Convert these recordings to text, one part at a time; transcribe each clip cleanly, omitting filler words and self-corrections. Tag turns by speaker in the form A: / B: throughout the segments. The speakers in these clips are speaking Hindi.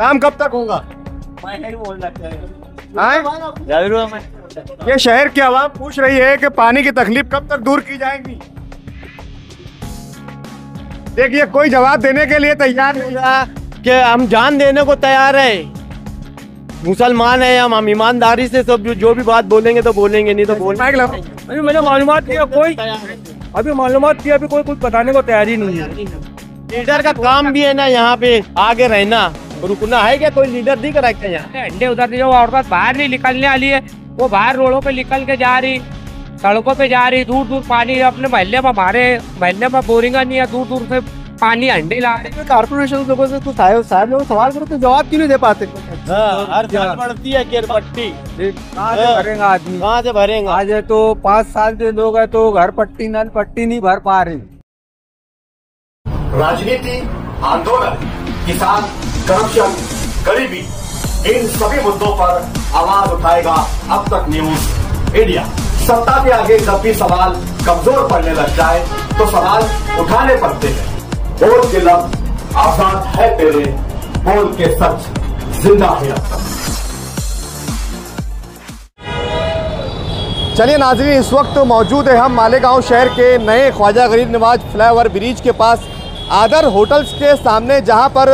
A: काम कब तक होगा? ये शहर की आवाम पूछ रही है कि पानी की तकलीफ कब तक दूर की जाएगी। देखिए कोई जवाब देने के लिए तैयार नहीं है
B: कि हम जान देने को तैयार है। मुसलमान है हम ईमानदारी से सब जो भी बात बोलेंगे तो बोलेंगे, नहीं तो बोलेंगे।
C: अभी मैंने मालूमात किया अभी कोई कुछ बताने को तैयार ही नहीं है।
B: लीडर का काम भी है ना यहाँ पे आगे रहना, रुकना है क्या? कोई लीडर दिख रहा है क्या यहाँ?
D: अंडे उधर जो औरत बाहर नहीं निकलने वाली है, वो बाहर रोडों पे निकल के जा रही, सड़कों पे जा रही, दूर दूर पानी अपने महल्ले में, हमारे महल्ले में बोरिंगा नहीं है, दूर दूर से पानी अंडे ला रहे।
C: कारपोरेशन लोगों से तो साहब लोग सवाल करो तो जवाब क्यों नहीं दे पाते?
B: हर जगह बढ़ती है केरपट्टी,
C: कहाँ से भरेगा आदमी?
B: कहाँ से भरेगा?
C: आज है तो 5 साल से लोग है तो घर पट्टी नल पट्टी नहीं भर पा रहे।
E: राजनीति, आंदोलन, किसान, करप्शन, गरीबी, इन सभी मुद्दों पर आवाज उठाएगा अब तक न्यूज इंडिया। सत्ता के आगे जब भी सवाल कमजोर पड़ने लग जाए तो सवाल उठाने पड़ते हैं। बोल के लफ्ज आजाद है तेरे, बोल के सच जिंदा है अब तक।
A: चलिए नाज़रीन, इस वक्त मौजूद है हम मालेगांव शहर के नए ख्वाजा गरीब नवाज फ्लाईओवर ब्रिज के पास आदर होटल्स के सामने, जहां पर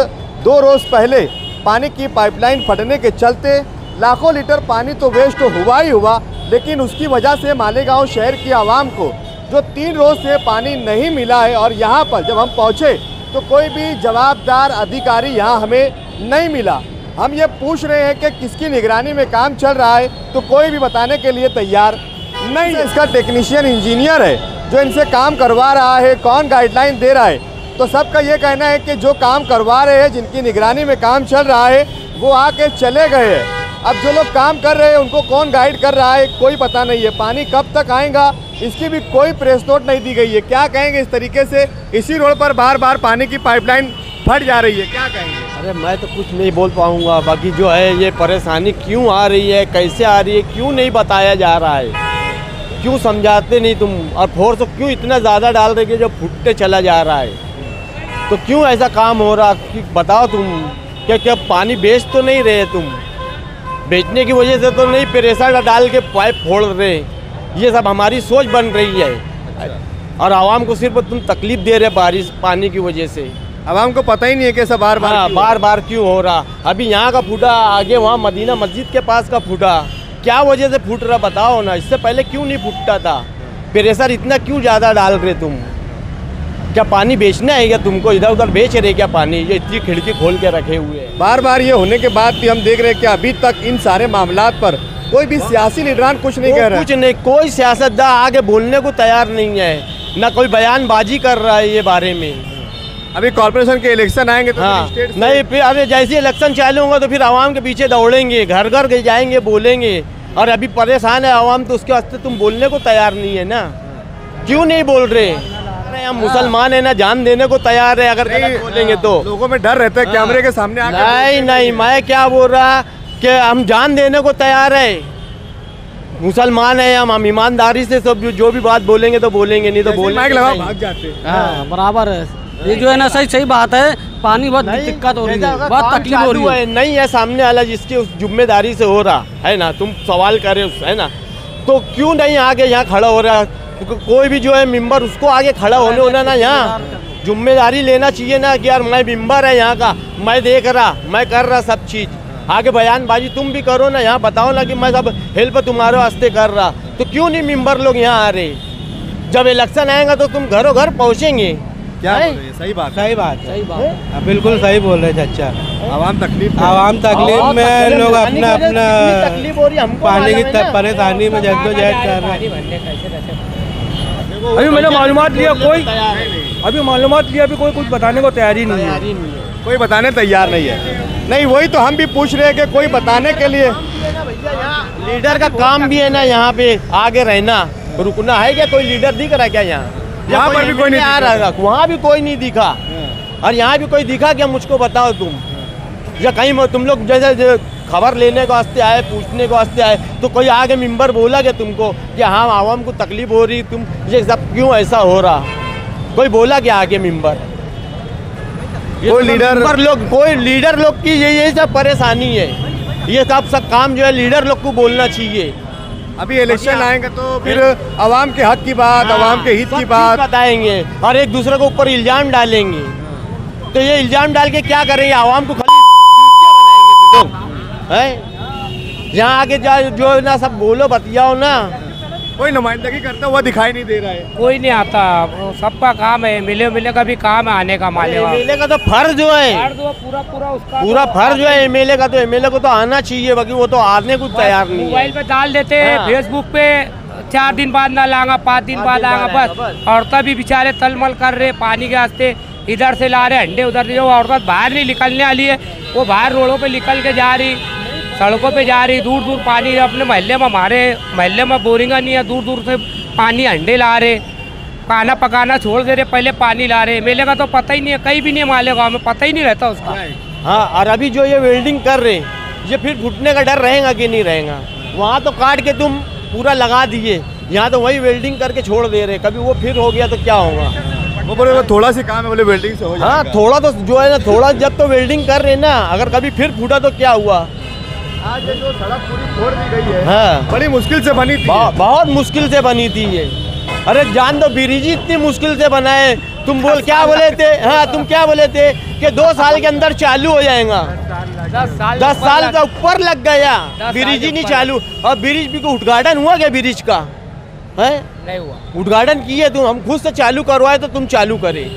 A: 2 रोज़ पहले पानी की पाइपलाइन फटने के चलते लाखों लीटर पानी तो वेस्ट हुआ ही हुआ, लेकिन उसकी वजह से मालेगांव शहर की आवाम को जो 3 रोज़ से पानी नहीं मिला है। और यहाँ पर जब हम पहुँचे तो कोई भी जवाबदार अधिकारी यहाँ हमें नहीं मिला। हम ये पूछ रहे हैं कि किसकी निगरानी में काम चल रहा है, तो कोई भी बताने के लिए तैयार नहीं है। इसका टेक्नीशियन इंजीनियर है जो इनसे काम करवा रहा है, कौन गाइडलाइन दे रहा है? तो सबका ये कहना है कि जो काम करवा रहे हैं, जिनकी निगरानी में काम चल रहा है, वो आके चले गए हैं। अब जो लोग काम कर रहे हैं उनको कौन गाइड कर रहा है कोई पता नहीं है। पानी कब तक आएगा इसकी भी कोई प्रेस नोट नहीं दी गई है। क्या कहेंगे इस तरीके से इसी रोड पर बार बार पानी की पाइपलाइन फट जा रही है, क्या कहेंगे?
B: अरे मैं तो कुछ नहीं बोल पाऊंगा। बाकी जो है ये परेशानी क्यों आ रही है, कैसे आ रही है, क्यों नहीं बताया जा रहा है, क्यों समझाते नहीं तुम? और फोर्स क्यों इतना ज़्यादा डाल रहे कि जो फुटते चला जा रहा है? तो क्यों ऐसा काम हो रहा कि बताओ तुम? क्या पानी बेच तो नहीं रहे तुम? बेचने की वजह से तो नहीं प्रेशर डाल के पाइप फोड़ रहे? ये सब हमारी सोच बन रही है और आवाम को सिर्फ तुम तकलीफ दे रहे बारिश पानी की वजह से।
A: आवाम को पता ही नहीं है कि ऐसा बार
B: बार क्यों हो रहा। अभी यहाँ का फूटा, आगे वहाँ मदीना मस्जिद के पास का फूटा, क्या वजह से फूट रहा बताओ ना? इससे पहले क्यों नहीं फूटता था? प्रेशर इतना क्यों ज़्यादा डाल रहे तुम? क्या पानी बेचना है क्या तुमको? इधर उधर बेच रहे क्या पानी? ये इतनी खिड़की खोल के रखे हुए हैं।
A: बार बार ये होने के बाद भी हम देख रहे हैं कि अभी तक इन सारे मामलात पर कोई भी सियासी लीडरान कुछ नहीं कह रहा है।
B: कुछ नहीं, कोई सियासतदान आगे बोलने को तैयार नहीं है, ना कोई बयानबाजी कर रहा है ये बारे में।
A: अभी कॉर्पोरेशन के इलेक्शन आएंगे तो
B: नहीं, फिर अरे जैसे इलेक्शन चालू होगा तो फिर आवाम के पीछे दौड़ेंगे, घर घर जाएंगे, बोलेंगे। और अभी परेशान है आवाम तो उसके वास्ते तुम बोलने को तैयार नहीं है ना? क्यों नहीं बोल रहे? अरे हम मुसलमान है ना, जान देने को तैयार है अगर गलत बोलेंगे तो।
A: लोगों में डर रहता है कैमरे के सामने आके।
B: नहीं, मैं क्या बोल रहा कि हम जान देने को तैयार है। मुसलमान है हम ईमानदारी से सब जो भी बात बोलेंगे तो बोलेंगे, नहीं तो बोलेंगे।
A: भाग जाते।
F: हाँ बराबर है, ये जो है ना सही बात है। पानी बहुत दिक्कत हो रही है, बहुत तकलीफ हो रही है।
B: नहीं है सामने वाला जिसकी उस जिम्मेदारी से हो रहा है ना, तुम सवाल करे है ना, तो क्यों नहीं आगे यहाँ खड़ा हो रहा? कोई भी जो है मेंबर उसको आगे खड़ा होने ना, यहाँ जिम्मेदारी लेना चाहिए ना कि यार मैं मेंबर है यहाँ का, मैं देख रहा, मैं कर रहा सब चीज़। आगे बयानबाजी तुम भी करो ना, यहाँ बताओ ना कि मैं सब हेल्प तुम्हारे वास्ते कर रहा। तो क्यों नहीं मेंबर लोग यहाँ आ रहे? जब इलेक्शन आएगा तो तुम घरों घर पहुँचेंगे।
A: क्या सही बात
C: है, बिल्कुल सही बोल रहे चाचा।
A: आवाम तकलीफ
C: में लोग अपना तकलीफ हो रही है, पानी की परेशानी में जद्दोजहद कर रहे हैं। अभी मैंने मालूमात लिया अभी कोई कुछ बताने को तैयार ही नहीं है।
A: कोई बताने तैयार नहीं है। नहीं, वही तो हम भी पूछ रहे हैं कि कोई बताने के लिए।
B: लीडर का काम भी है ना यहाँ पे आगे रहना, रुकना है क्या? कोई लीडर दिख रहा है क्या यहाँ?
A: यहाँ पर भी कोई नहीं
B: आ रहा, वहाँ भी कोई नहीं दिखा और यहाँ भी कोई दिखा क्या? मुझको बताओ तुम। या कहीं तुम लोग जैसे खबर लेने के वास्ते आए, पूछने के वास्ते आए, तो कोई आगे मेंबर बोला क्या तुमको कि हाँ आवाम को तकलीफ हो रही, तुम ये सब क्यों ऐसा हो रहा? कोई बोला क्या आगे मेंबर? कोई लीडर लोग की यही सब परेशानी है। ये सब काम जो है लीडर लोग को बोलना चाहिए।
A: अभी इलेक्शन आएंगे तो फिर आवाम के हक की बात, आवाम के हित की बात
B: बताएंगे और एक दूसरे के ऊपर इल्जाम डालेंगे। तो ये इल्जाम डाल के क्या करेंगे? आवाम को खाली बनाएंगे लोग हैं। यहाँ आके जो ना सब बोलो बतियाओ ना,
A: कोई नुमाइंदगी करता हुआ दिखाई नहीं दे रहा है।
D: कोई नहीं आता, सबका काम है, एमएलए का भी काम है आने का।
B: एमएलए का तो फर्ज जो है पूरा फर्ज जो है एमएलए का, तो एमएलए को तो आना चाहिए, बाकी वो तो आने को तैयार नहीं है।
D: मोबाइल पे डाल देते हैं, फेसबुक पे 4 दिन बाद ना लाऊंगा, 5 दिन बाद आऊंगा बस। औरतें भी बेचारे तलमल कर रहे पानी के वास्ते, इधर से ला रहे अंडे, उधर से। जो औरत बाहर नहीं निकलने वाली है वो बाहर रोडों पे निकल के जा रही, सड़कों पे जा रही, दूर दूर पानी। अपने महल्ले में, हमारे महल्ले में बोरिंगा नहीं है, दूर दूर से पानी अंडे ला रहे, खाना पकाना छोड़ दे रहे, पहले पानी ला रहे। मेले का तो पता ही नहीं है, कहीं भी नहीं है मालेगांव में, पता ही नहीं रहता उसका।
B: हाँ, और अभी जो ये वेल्डिंग कर रहे ये फिर फूटने का डर रहेगा कि नहीं रहेगा? वहाँ तो काट के तुम पूरा लगा दिए, यहाँ तो वही वेल्डिंग करके छोड़ दे रहे। कभी वो फिर हो गया तो क्या होगा?
A: वो बोले थोड़ा सी काम है, बोले वेल्डिंग से हो जाएगा।
B: हाँ, थोड़ा तो जो है ना, थोड़ा जब तो वेल्डिंग कर रहे ना, अगर कभी फिर फूटा तो क्या हुआ?
A: आज जो सड़क पूरी फोड़ दी गई है,
B: हाँ,
A: बड़ी मुश्किल से बनी थी।
B: बहुत मुश्किल से बनी थी ये। अरे जान दो, ब्रिज इतनी मुश्किल से बनाए। तुम क्या बोले थे? हाँ, तुम क्या बोले थे कि 2 साल के अंदर चालू हो जाएगा। 10 साल का ऊपर लग गया, ब्रिज ही नहीं चालू। और ब्रिज भी उद्घाटन हुआ क्या ब्रिज का? है
D: नहीं हुआ,
B: उद्घाटन किए तुम, हम खुद से चालू करवाए तो तुम चालू करे।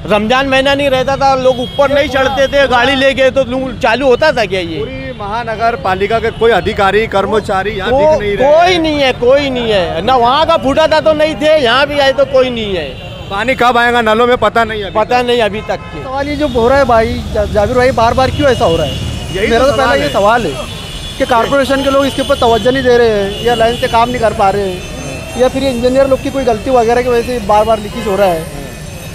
B: रमजान महीना नहीं रहता था, लोग ऊपर नहीं चढ़ते थे, गाड़ी ले गए तो चालू होता था क्या? ये
A: पूरी महानगर पालिका के कोई अधिकारी कर्मचारी यहाँ दिख नहीं रहे।
B: कोई नहीं है, कोई नहीं है ना। वहाँ का फूटा था तो नहीं थे, यहाँ भी आए तो कोई नहीं है।
A: पानी कब आएगा नलों में पता नहीं है,
B: पता नहीं अभी तक के।
G: सवाल ये जो हो रहा है भाई जाबिर भाई, बार बार क्यों ऐसा हो रहा है? मेरा तो पहला ये सवाल है कि कारपोरेशन के लोग इसके ऊपर तवज्जो नहीं दे रहे हैं, या लाइन से काम नहीं कर पा रहे हैं, या फिर ये इंजीनियर लोग की कोई गलती वगैरह की वजह से बार बार लीकेज हो रहा है,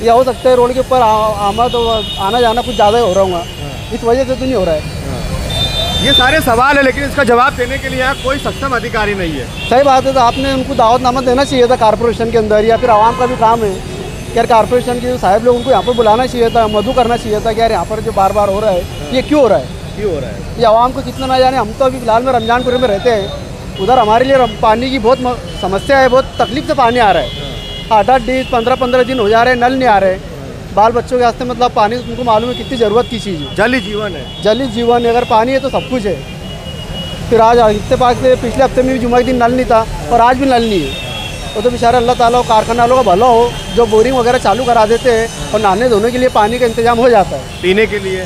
G: या हो सकता है रोड के ऊपर आना जाना कुछ ज़्यादा ही हो रहा होगा, इस वजह से तो नहीं हो रहा है।
A: ये सारे सवाल है, लेकिन इसका जवाब देने के लिए यहाँ कोई सक्षम अधिकारी नहीं है।
G: सही बात है, तो आपने उनको दावतनामा देना चाहिए था कारपोरेशन के अंदर, या फिर आवाम का भी काम है कि यार कारपोरेशन के जो साहब लोग उनको यहाँ पर बुलाना चाहिए था, मधु करना चाहिए था कि यार यहाँ पर जो बार बार हो रहा है ये क्यों हो रहा है, ये आवाम को कितना ना जाने। हम तो अभी फिलहाल में रमजानपुर में रहते हैं, उधर हमारे लिए पानी की बहुत समस्या है, बहुत तकलीफ से पानी आ रहा है। 8-8 दिन 15-15 दिन हो जा रहे हैं, नल नहीं आ रहे। बाल बच्चों के वास्ते मतलब पानी उनको मालूम है कितनी ज़रूरत की चीज़ है।
A: जल ही जीवन है,
G: जल ही जीवन है, अगर पानी है तो सब कुछ है। फिर आज इतने पास से पिछले हफ्ते में भी जुम्मे के दिन नल नहीं था और आज भी नल नहीं है। वो तो बेचारा अल्लाह ताला कारखाना वालों का भला हो, जो बोरिंग वगैरह चालू करा देते हैं और नहाने धोने के लिए पानी का इंतजाम हो जाता है।
A: पीने के लिए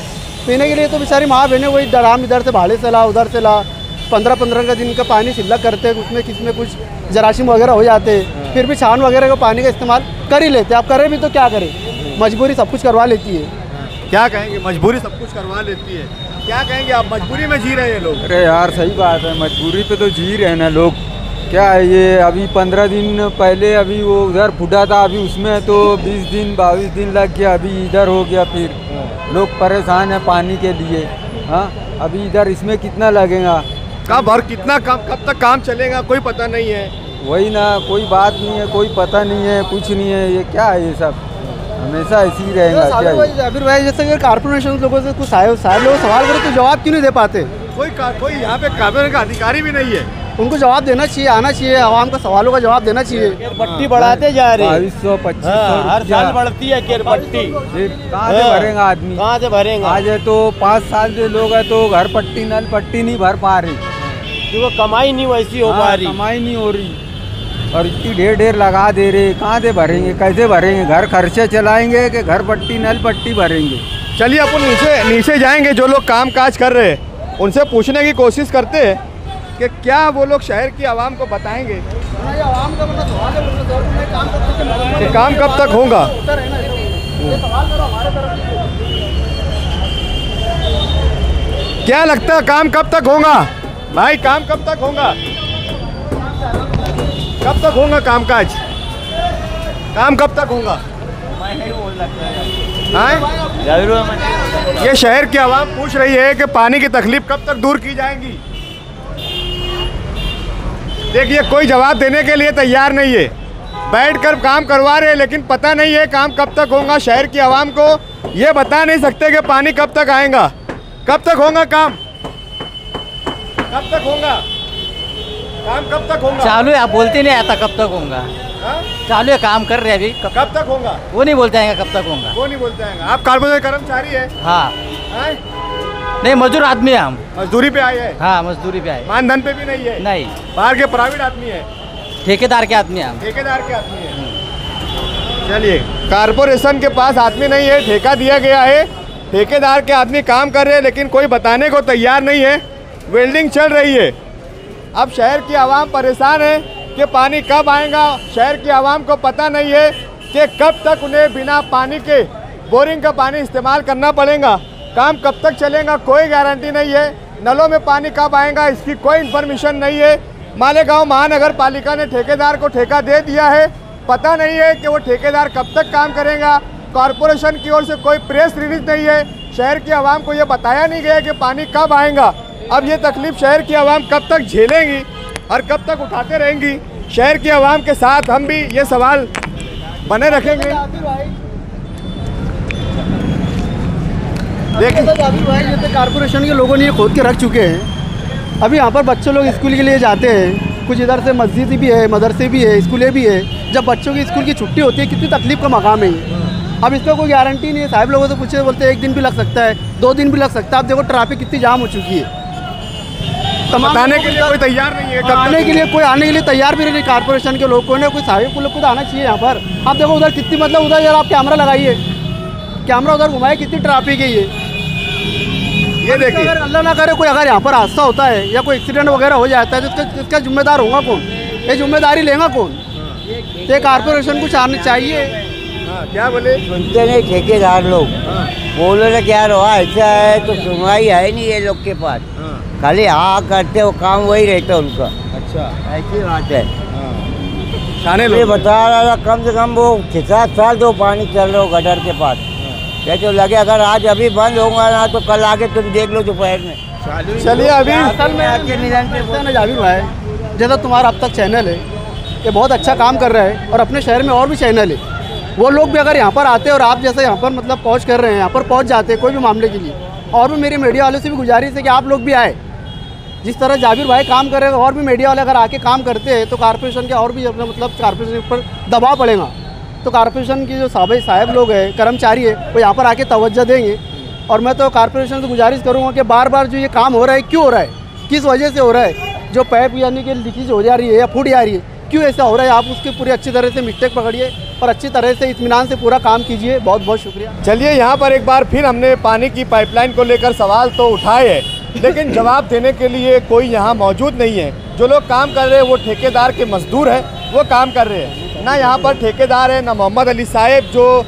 A: तो बेचारी माँ बहनें वही डराम इधर से भाड़े से ला, उधर से ला, 15-15 का दिन का पानी सिल्लक करते हैं, उसमें किसमें कुछ जराशीम वगैरह हो जाते हैं, फिर भी छान वगैरह का पानी का इस्तेमाल कर ही लेते हैं। आप करें भी तो क्या करें, मजबूरी सब कुछ करवा लेती है। क्या कहेंगे, मजबूरी सब कुछ करवा लेती है, क्या कहेंगे आप? मजबूरी में जी रहे हैं लोग।
H: अरे यार सही बात है, मजबूरी पे तो जी रहे हैं ना लोग। क्या है ये, अभी 15 दिन पहले अभी वो उधर फूटा था, अभी उसमें तो 20 दिन 22 दिन लग गया, अभी इधर हो गया, फिर लोग परेशान हैं पानी के लिए। हाँ, अभी इधर इसमें कितना लगेगा,
A: कब और कितना कब तक काम चलेगा कोई पता नहीं है।
H: वही ना, कोई बात नहीं है, कोई पता नहीं है, कुछ नहीं है। ये क्या है, ये सब हमेशा ऐसे ही रहेगा क्या?
G: जाबिर भाई जैसे अगर कारपोरेशन लोगों से कुछ साहब लोग सवाल करें तो जवाब क्यों नहीं दे पाते?
A: कोई यहाँ पे कारपोरेशन का अधिकारी भी नहीं है।
G: उनको जवाब देना चाहिए, आना चाहिए, आवाम का सवालों का जवाब देना चाहिए।
B: पट्टी बढ़ाते जा रहे हैं,
H: 2200-2500
B: हर साल बढ़ती है केर पट्टी।
H: कहाँ से भरेगा आदमी,
B: कहाँ से भरेगा?
H: आज है तो 5 साल से लोग है तो घर पट्टी नल पट्टी नहीं भर पा रहे,
B: क्योंकि कमाई नहीं वैसी हो पा रही,
H: कमाई नहीं हो रही, और इतनी ढेर लगा दे रहे। कहाँ से भरेंगे, कैसे भरेंगे? घर खर्चे चलाएंगे कि घर पट्टी नल पट्टी भरेंगे?
A: चलिए अपन नीचे जाएंगे, जो लोग काम काज कर रहे हैं उनसे पूछने की कोशिश करते हैं कि क्या वो लोग शहर की आवाम को बताएंगे कि काम कब तक होगा। क्या लगता है काम कब तक होगा भाई, काम कब तक होगा, कब तक होगा कामकाज, काम कब तक होगा? ये शहर की आवाम पूछ रही है कि पानी की तकलीफ कब तक दूर की जाएंगी। देखिए कोई जवाब देने के लिए तैयार नहीं है। बैठकर काम करवा रहे हैं, लेकिन पता नहीं है काम कब तक होगा। शहर की आवाम को ये बता नहीं सकते कि पानी कब तक आएगा, कब तक होगा काम, कब तक होगा काम, कब तक होगा।
I: चालू है, आप बोलते नहीं आता कब तक होगा। चालू है, काम कर रहे हैं अभी,
A: कब तक होगा
I: वो नहीं बोलते आएंगे कब तक होगा,
A: वो नहीं बोलते आएंगे। आप कारपोरेशन कर्मचारी है?
I: हाँ
A: हैं?
I: नहीं, मजदूर आदमी है हम।
A: मजदूरी पे आए हैं?
I: हाँ मजदूरी पे आए।
A: मानधन पे भी नहीं है?
I: नहीं,
A: बाहर के प्राइवेट आदमी है,
I: ठेकेदार के आदमी है हम।
A: ठेकेदार के आदमी है। चलिए, कारपोरेशन के पास आदमी नहीं है, ठेका दिया गया है, ठेकेदार के आदमी काम कर रहे हैं, लेकिन कोई बताने को तैयार नहीं है। वेल्डिंग चल रही है। अब शहर की आवाम परेशान है कि पानी कब आएगा। शहर की आवाम को पता नहीं है कि कब तक उन्हें बिना पानी के बोरिंग का पानी इस्तेमाल करना पड़ेगा। काम कब तक चलेगा कोई गारंटी नहीं है। नलों में पानी कब आएगा इसकी कोई इन्फॉर्मेशन नहीं है। मालेगांव महानगर पालिका ने ठेकेदार को ठेका दे दिया है, पता नहीं है कि वो ठेकेदार कब तक काम करेगा। कॉरपोरेशन की ओर से कोई प्रेस रिलीज नहीं है। शहर की आवाम को ये बताया नहीं गया कि पानी कब आएगा। अब ये तकलीफ शहर की आवाम कब तक झेलेंगी और कब तक उठाते रहेंगी। शहर की आवाम के साथ हम भी ये सवाल बने रखेंगे।
G: देखिए भाई, जैसे कारपोरेशन के लोगों ने ये खोद के रख चुके हैं। अभी यहाँ पर बच्चे लोग स्कूल के लिए जाते हैं, कुछ इधर से मस्जिद भी है, मदरसे भी है, स्कूलें भी है। जब बच्चों की स्कूल की छुट्टी होती है, कितनी तकलीफ का मकाम है ये। अब इसका कोई गारंटी नहीं है। साहब लोगों से पूछे, बोलते हैं 1 दिन भी लग सकता है, 2 दिन भी लग सकता है। अब देखो ट्रैफिक कितनी जाम हो चुकी है।
A: बताने के लिए कोई तैयार नहीं है,
G: आने के लिए कोई आने के लिए तैयार भी नहीं। कारपोरेशन के लोग कोई ना कोई साहब को लोग खुद आना चाहिए यहाँ पर। आप देखो उधर कितनी, मतलब उधर यार आप कैमरा लगाइए, कैमरा उधर घुमाए, कितनी ट्रैफिक है ये देखिए। अगर अल्लाह ना करे कोई अगर यहाँ पर हादसा होता है या कोई एक्सीडेंट वगैरह हो जाता है तो इसका जिम्मेदार होगा कौन? ये जिम्मेदारी लेगा कौन? ये कारपोरेशन को चाहिए।
A: क्या बोले?
J: सुनते नहीं ठेकेदार लोग। बोलो ना क्या रहा, ऐसा है तो सुनवाई है नहीं ये लोग के पास। खाली हाँ करते हो, काम वही रहता है उनका।
A: अच्छा,
J: ऐसी बात है।
A: शाने
J: ये बता रहा था कम से कम वो 6-7 साल तो पानी चल रहा हो गटर के पास। क्या तो लगे अगर आज अभी बंद होगा ना तो कल आके तुम देख लो दोपहर में।
A: चलिए अभी
G: असल में जाबिर भाई, जैसा तुम्हारा अब तक चैनल है, ये बहुत अच्छा काम कर रहा है और अपने शहर में और भी चैनल है। वो लोग भी अगर यहाँ पर आते और आप जैसे यहाँ पर मतलब पहुँच कर रहे हैं, यहाँ पर पहुँच जाते कोई भी मामले के लिए, और भी मेरी मीडिया वालों से भी गुजारिश है कि आप लोग भी आए। जिस तरह जाबिर भाई काम कर रहे हैं, और भी मीडिया वाले अगर आके काम करते हैं तो कारपोरेशन के और भी मतलब कारपोरेशन पर दबाव पड़ेगा। तो कारपोरेशन की जो साहब लोग हैं, कर्मचारी है, वो यहाँ पर आके तवज्जो देंगे। और मैं तो कारपोरेशन से गुजारिश करूँगा कि बार बार जो ये काम हो रहा है, क्यों हो रहा है, किस वजह से हो रहा है, जो पाइप यानी कि लीकेज हो जा रही है या फूट जा रही है, क्यों ऐसा हो रहा है, आप उसकी पूरी अच्छी तरह से मिस्टेक पकड़िए और अच्छी तरह से इत्मीनान से पूरा काम कीजिए। बहुत बहुत शुक्रिया।
A: चलिए, यहाँ पर एक बार फिर हमने पानी की पाइपलाइन को लेकर सवाल तो उठाए हैं, लेकिन जवाब देने के लिए कोई यहाँ मौजूद नहीं है। जो लोग काम कर रहे हैं वो ठेकेदार के मजदूर हैं, वो काम कर रहे हैं। ना यहाँ पर ठेकेदार है, ना मोहम्मद अली साहब जो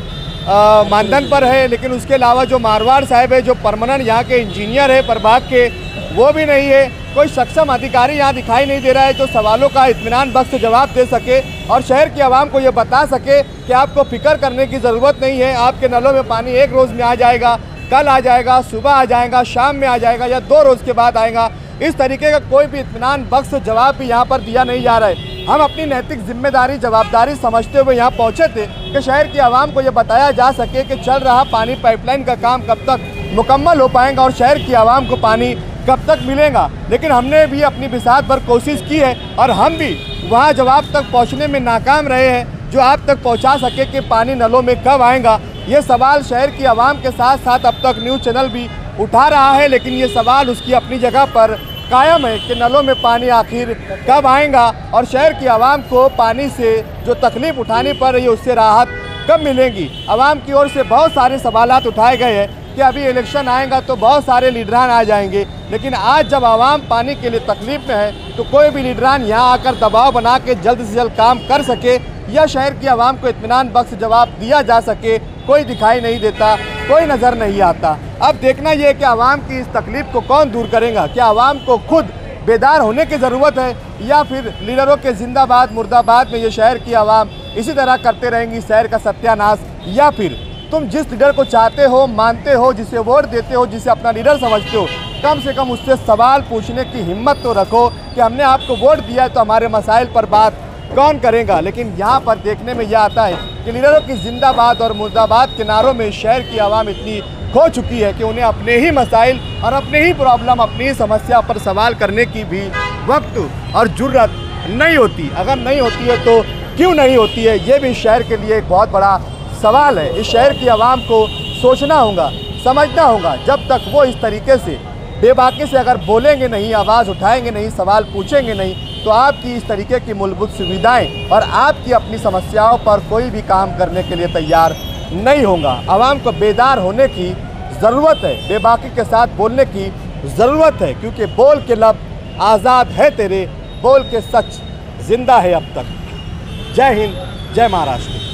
A: मानधन पर है, लेकिन उसके अलावा जो मारवाड़ साहब है जो परमानेंट यहाँ के इंजीनियर है प्रभाग के, वो भी नहीं है। कोई सक्षम अधिकारी यहाँ दिखाई नहीं दे रहा है जो सवालों का इत्मीनान बख्श जवाब दे सके और शहर की आवाम को ये बता सके कि आपको फिक्र करने की ज़रूरत नहीं है। आपके नलों में पानी एक रोज़ में आ जाएगा, कल आ जाएगा, सुबह आ जाएगा, शाम में आ जाएगा या 2 रोज़ के बाद आएगा। इस तरीके का कोई भी इत्मीनान बख्श जवाब भी यहाँ पर दिया नहीं जा रहा है। हम अपनी नैतिक जिम्मेदारी जवाबदारी समझते हुए यहाँ पहुँचे थे कि शहर की आवाम को ये बताया जा सके कि चल रहा पानी पाइपलाइन का काम कब तक मुकम्मल हो पाएगा और शहर की आवाम को पानी कब तक मिलेगा। लेकिन हमने भी अपनी बिसात भर कोशिश की है और हम भी वहाँ जवाब तक पहुँचने में नाकाम रहे हैं जो आप तक पहुँचा सके कि पानी नलों में कब आएगा। ये सवाल शहर की आवाम के साथ साथ अब तक न्यूज़ चैनल भी उठा रहा है, लेकिन ये सवाल उसकी अपनी जगह पर कायम है कि नलों में पानी आखिर कब आएगा और शहर की आवाम को पानी से जो तकलीफ़ उठानी पड़ रही है उससे राहत कब मिलेगी। आवाम की ओर से बहुत सारे सवालात उठाए गए हैं कि अभी इलेक्शन आएगा तो बहुत सारे लीडरान आ जाएंगे, लेकिन आज जब आवाम पानी के लिए तकलीफ़ में है तो कोई भी लीडरान यहाँ आकर दबाव बना के जल्द से जल्द काम कर सके या शहर की आवाम को इत्मीनान बख्श जवाब दिया जा सके, कोई दिखाई नहीं देता, कोई नज़र नहीं आता। अब देखना ये है कि आवाम की इस तकलीफ़ को कौन दूर करेगा। क्या आवाम को खुद बेदार होने की ज़रूरत है या फिर लीडरों के जिंदाबाद मुर्दाबाद में ये शहर की आवाम इसी तरह करते रहेंगी शहर का सत्यानाश। या फिर तुम जिस लीडर को चाहते हो, मानते हो, जिसे वोट देते हो, जिसे अपना लीडर समझते हो, कम से कम उससे सवाल पूछने की हिम्मत तो रखो कि हमने आपको वोट दिया है तो हमारे मसाइल पर बात कौन करेगा। लेकिन यहाँ पर देखने में यह आता है कि लीडरों की जिंदाबाद और मुर्दाबाद के नारों में शहर की आवाम इतनी खो चुकी है कि उन्हें अपने ही मसाइल और अपने ही प्रॉब्लम, अपनी ही समस्या पर सवाल करने की भी वक्त और जुर्रत नहीं होती। अगर नहीं होती है तो क्यों नहीं होती है, ये भी शहर के लिए एक बहुत बड़ा सवाल है। इस शहर की आवाम को सोचना होगा, समझना होगा। जब तक वो इस तरीके से बेबाकी से अगर बोलेंगे नहीं, आवाज़ उठाएंगे नहीं, सवाल पूछेंगे नहीं, तो आपकी इस तरीके की मूलभूत सुविधाएं और आपकी अपनी समस्याओं पर कोई भी काम करने के लिए तैयार नहीं होगा। आवाम को बेदार होने की ज़रूरत है, बेबाकी के साथ बोलने की ज़रूरत है, क्योंकि बोल के लब आज़ाद है तेरे, बोल के सच जिंदा है अब तक। जय हिंद, जय महाराष्ट्र।